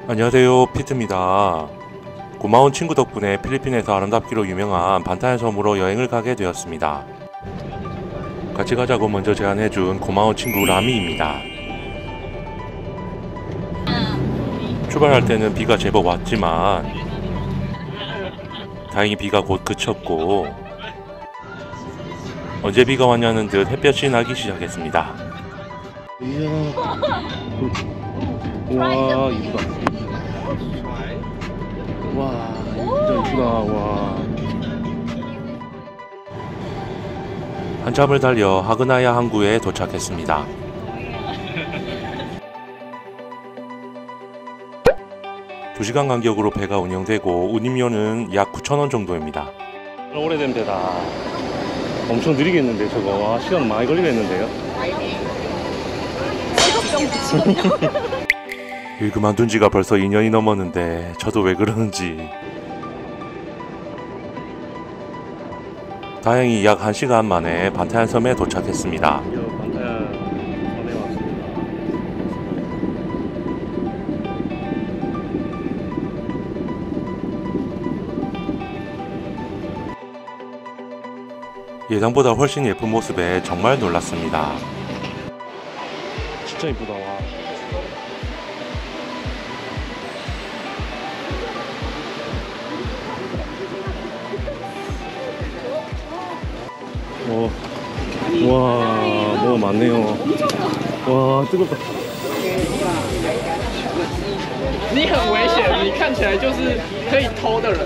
안녕하세요, 피트입니다. 고마운 친구 덕분에 필리핀에서 아름답기로 유명한 반타얀 섬으로 여행을 가게 되었습니다. 같이 가자고 먼저 제안해준 고마운 친구 라미입니다. 출발할 때는 비가 제법 왔지만 다행히 비가 곧 그쳤고 언제 비가 왔냐는 듯 햇볕이 나기 시작했습니다. 이야, 와 이쁘다. 와 진짜 이쁘다. 와. 한참을 달려 하그나야 항구에 도착했습니다. 두 시간 간격으로 배가 운영되고 운임료는 약 9,000원 정도입니다. 오래된 배다. 엄청 느리겠는데 저거. 와, 시간 많이 걸리겠는데요? 일 그만둔 지가 벌써 2년이 넘었는데 저도 왜 그러는지. 다행히 약 1시간 만에 반타얀 섬에 도착했습니다. 반타얀 섬에 왔습니다. 예상보다 훨씬 예쁜 모습에 정말 놀랐습니다. 진짜 이쁘다. 와. 와, 뭐가 많네요. 와, 뜨겁다. 你很危险，你看起来就是可以偷的人。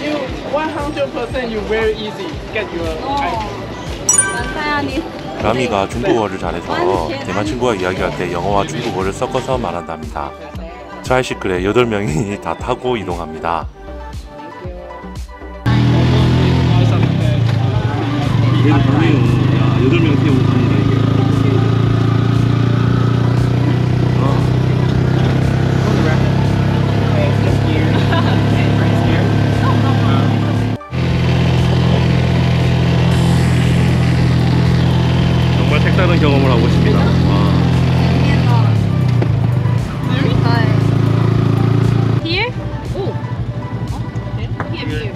You 100% you very easy get your item. 라미가 중국어를 잘해서 대만 친구와 이야기할 때 영어와 중국어를 섞어서 말한답니다. 트라이시클에 8명이 다 타고 이동합니다. 그래도 가네요. 야, 8명 태우고 갑니다, 이게. 정말 색다른 경험을 하고 있습니다. 와. Here? Oh. Here.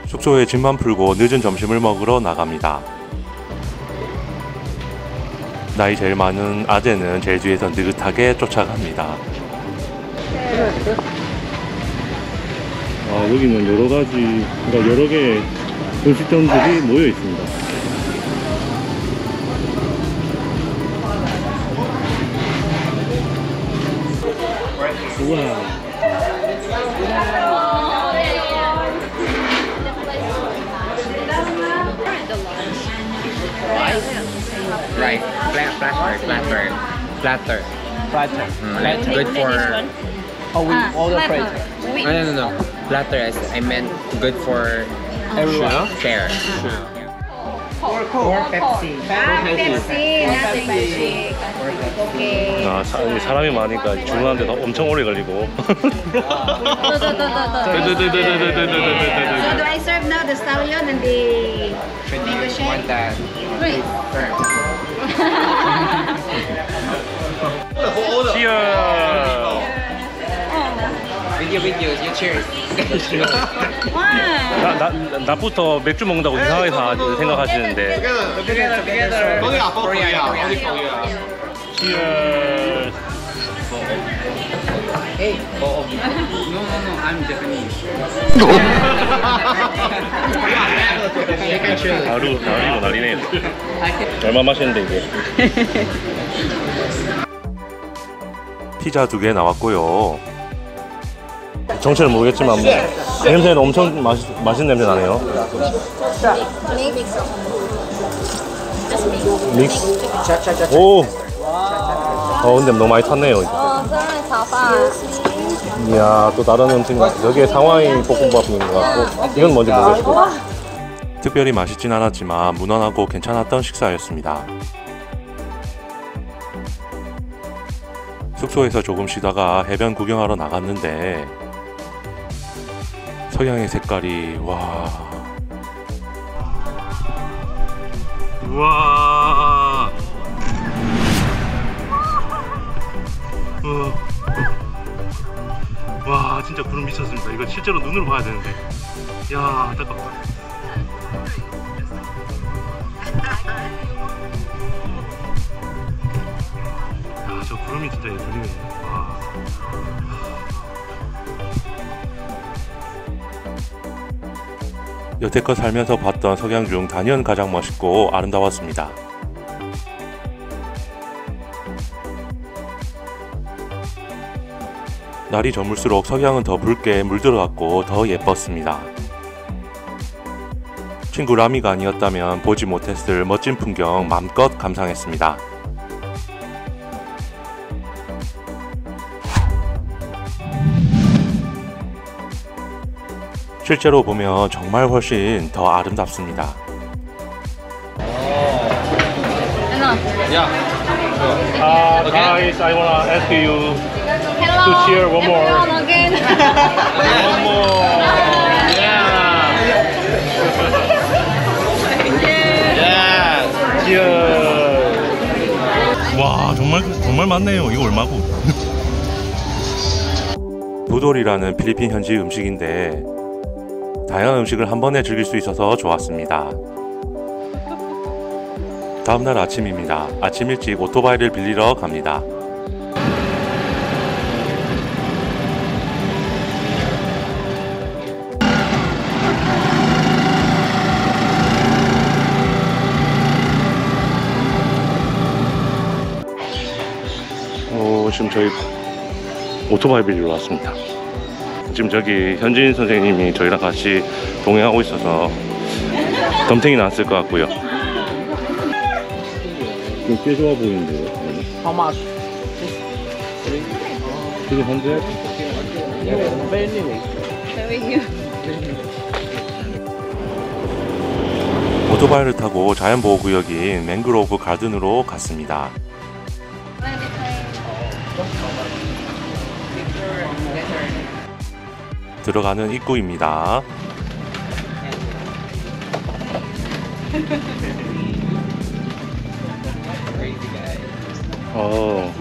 숙소에 짐만 풀고 늦은 점심을 먹으러 나갑니다. 나이 제일 많은 아재는 제일 뒤에서 느긋하게 쫓아갑니다. 아, 여기는 여러 가지, 그러니까 여러 개의 음식점들이 모여 있습니다. 우와. Right, flatter. Good for. Oh, we order plate. No. Flatter, I meant good for Everyone. share. Or Pepsi. Pepsi, nothing Pepsi. Okay. 아, 사람이 많으니까 주문하는데도 엄청 오래 걸리고. So do I serve now the stallion and the mango shake? Want that? Please. Video, you cheers. Wow. 낮부터 맥주 먹는다고 이상하게 생각하시는데. Together. Korea. Cheers. Hey. No, I'm Japanese. 다리고 난리네요. 얼마 마시는데 이게? 피자 2개 나왔고요. 정체를 모르겠지만 냄새는 엄청 맛있는 냄새 나네요. 믹스. 오. 근데 너무 많이 탔네요. 이야, 또 다른 음식. 여기에 상하이 볶음밥인 것 같고 이건 뭔지 모르겠고. 특별히 맛있진 않았지만 무난하고 괜찮았던 식사였습니다. 숙소에서 조금 쉬다가 해변 구경하러 나갔는데 석양의 색깔이 우와. 진짜 구름 미쳤습니다. 이거 실제로 눈으로 봐야 되는데. 야, 안타깝다. 야, 저 구름이 진짜 예술이네. 와. 여태껏 살면서 봤던 석양 중 단연 가장 멋있고 아름다웠습니다. 날이 저물수록 석양은 더 붉게 물들어갔고 더 예뻤습니다. 친구 라미가 아니었다면 보지 못했을 멋진 풍경 맘껏 감상했습니다. 실제로 보면 정말 훨씬 더 아름답습니다. Guys, I wanna ask you to cheer one more. again. One more. Cheers. 와, 정말 많네요. 이거 얼마고? 부돌이라는 필리핀 현지 음식인데 다양한 음식을 한 번에 즐길 수 있어서 좋았습니다. 다음날 아침입니다. 아침 일찍 오토바이를 빌리러 갑니다. 지금 저희 오토바이 빌리러 왔습니다. 지금 저기 현지인 선생님이 저희랑 같이 동행하고 있어서 덤탱이 났을 것 같고요. 꽤 좋아 보이는데요. How much? 300? Very new. 오토바이를 타고 자연보호구역인 맹그로브 가든으로 갔습니다. 들어가는 입구입니다.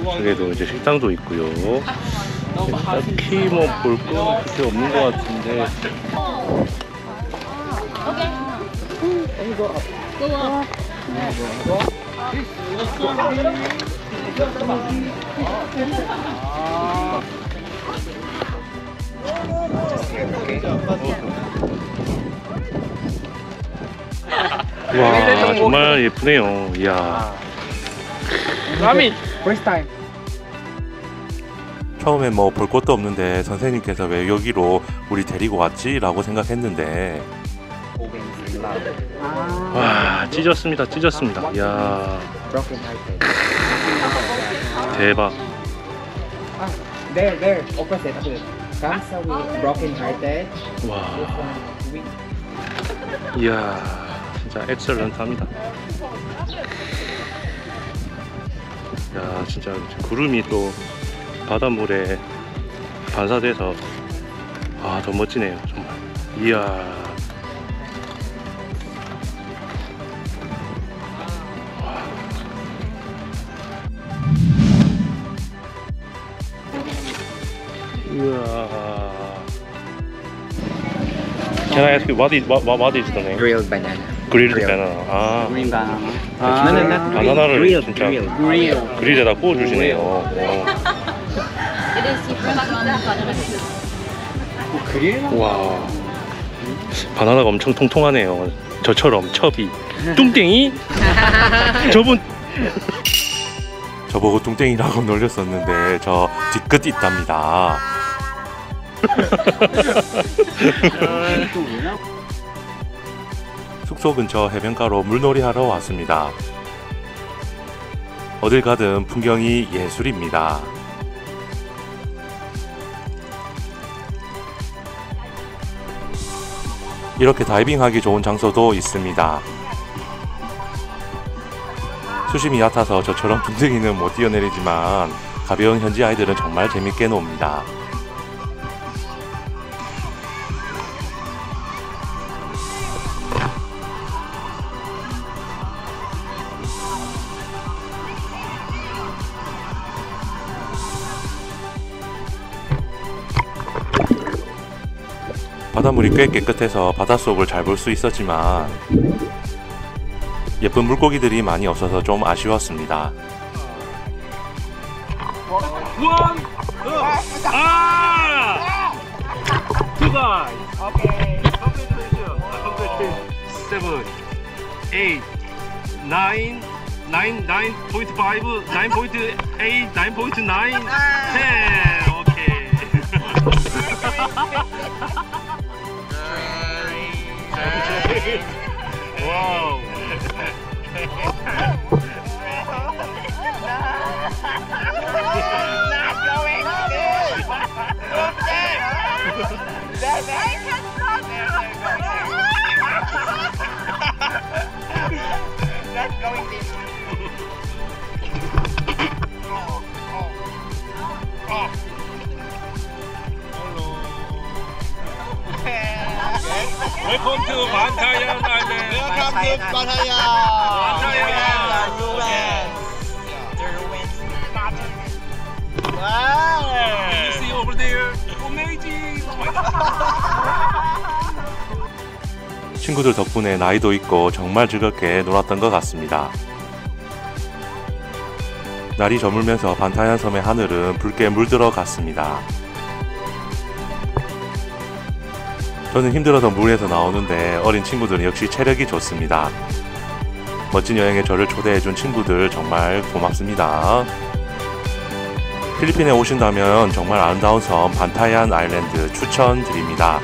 저기도 이제 식당도 있고요. 딱히 뭐 볼 거 그렇게 없는 것 같은데. 와, 정말 예쁘네요. 이야. Rami, first time. 처음에 뭐 볼 것도 없는데 선생님께서 왜 여기로 우리 데리고 왔지? 라고 생각했는데 와, 찢었습니다. 이야, 대박. There, opposite. Come, so we broken hearted. 와, 이야, 진짜 엑셀런트합니다. 야, 진짜 구름이 또 바닷물에 반사돼서 더 멋지네요. 정말. 이야. 우와. Can I ask you what is the name? Grilled banana. Grilled banana. Green banana. No, not 바나나를 grilled. 진짜 Grill. 그릴에다 구워주시네요. 와, 바나나가 엄청 통통하네요. 저처럼 첩이 뚱땡이. 저보고 뚱땡이라고 놀렸었는데 저 뒤끝 있답니다. 숙소 근처 해변가로 물놀이 하러 왔습니다. 어딜 가든 풍경이 예술입니다. 이렇게 다이빙하기 좋은 장소도 있습니다. 수심이 얕아서 저처럼 뚱땡이는 못 뛰어내리지만 가벼운 현지 아이들은 정말 재밌게 놉니다. 바닷물이 꽤 깨끗해서 바닷속을 잘 볼 수 있었지만 예쁜 물고기들이 많이 없어서 좀 아쉬웠습니다. Two guys. Okay. Congratulations. 7, 8, 9, 9.5, 9.8, 9.9, 10. Okay. Wow. Welcome to Bantayan Island. Welcome to Pattaya. Wow. You see over there? Amazing. Oh my God. 친구들 덕분에 나이도 있고 정말 즐겁게 놀았던 것 같습니다. 날이 저물면서 반타얀 섬의 하늘은 붉게 물들어 갔습니다. 저는 힘들어서 물에서 나오는데 어린 친구들은 역시 체력이 좋습니다. 멋진 여행에 저를 초대해준 친구들 정말 고맙습니다. 필리핀에 오신다면 정말 아름다운 섬 반타얀 아일랜드 추천드립니다.